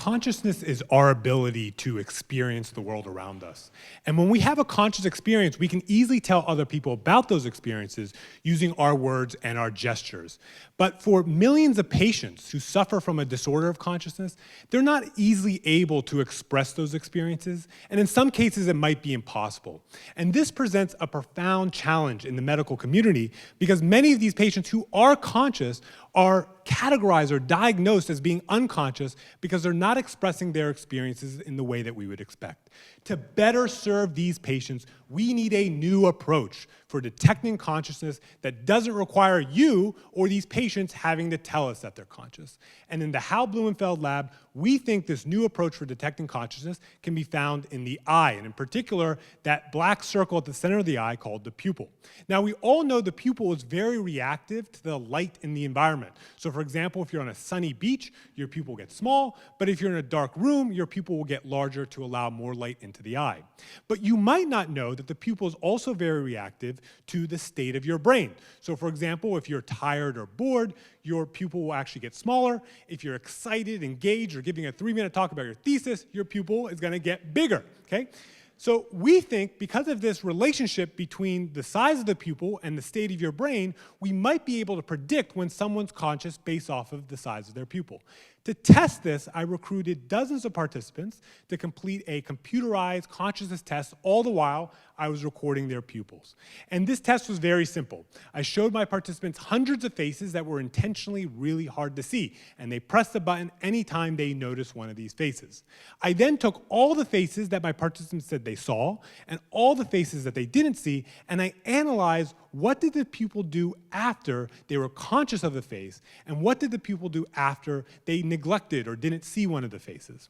Consciousness is our ability to experience the world around us. And when we have a conscious experience, we can easily tell other people about those experiences using our words and our gestures. But for millions of patients who suffer from a disorder of consciousness, they're not easily able to express those experiences, and in some cases it might be impossible. And this presents a profound challenge in the medical community because many of these patients who are conscious are categorized or diagnosed as being unconscious because they're not expressing their experiences in the way that we would expect. To better serve these patients, we need a new approach for detecting consciousness that doesn't require you or these patients having to tell us that they're conscious. And in the Hal Blumenfeld lab, we think this new approach for detecting consciousness can be found in the eye, and in particular, that black circle at the center of the eye called the pupil. Now, we all know the pupil is very reactive to the light in the environment. So for example, if you're on a sunny beach, your pupil gets small, but if you're in a dark room, your pupil will get larger to allow more light into the eye. But you might not know that the pupil is also very reactive to the state of your brain. So for example, if you're tired or bored, your pupil will actually get smaller. If you're excited, engaged, or giving a 3-minute talk about your thesis, your pupil is gonna get bigger, okay? So we think because of this relationship between the size of the pupil and the state of your brain, we might be able to predict when someone's conscious based off of the size of their pupil. To test this, I recruited dozens of participants to complete a computerized consciousness test, all the while I was recording their pupils. And this test was very simple. I showed my participants hundreds of faces that were intentionally really hard to see, and they pressed the button anytime they noticed one of these faces. I then took all the faces that my participants said they saw, and all the faces that they didn't see, and I analyzed what did the pupil do after they were conscious of the face, and what did the pupil do after they neglected or didn't see one of the faces.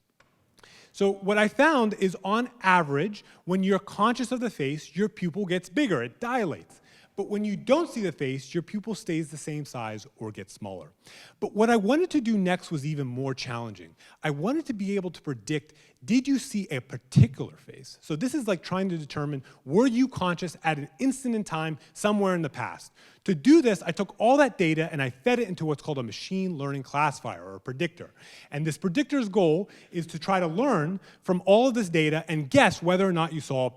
So what I found is on average, when you're conscious of the face, your pupil gets bigger, it dilates. But when you don't see the face, your pupil stays the same size or gets smaller. But what I wanted to do next was even more challenging. I wanted to be able to predict, did you see a particular face? So this is like trying to determine, were you conscious at an instant in time somewhere in the past? To do this, I took all that data and I fed it into what's called a machine learning classifier, or a predictor. And this predictor's goal is to try to learn from all of this data and guess whether or not you saw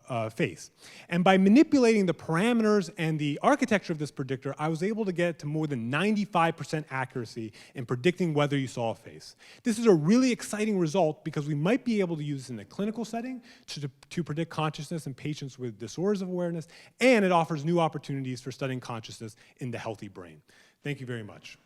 a face. And by manipulating the parameters and the architecture of this predictor, I was able to get it to more than 95% accuracy in predicting whether you saw a face. This is a really exciting result because we might be able to use this in a clinical setting to predict consciousness in patients with disorders of awareness, and it offers new opportunities for studying consciousness in the healthy brain. Thank you very much.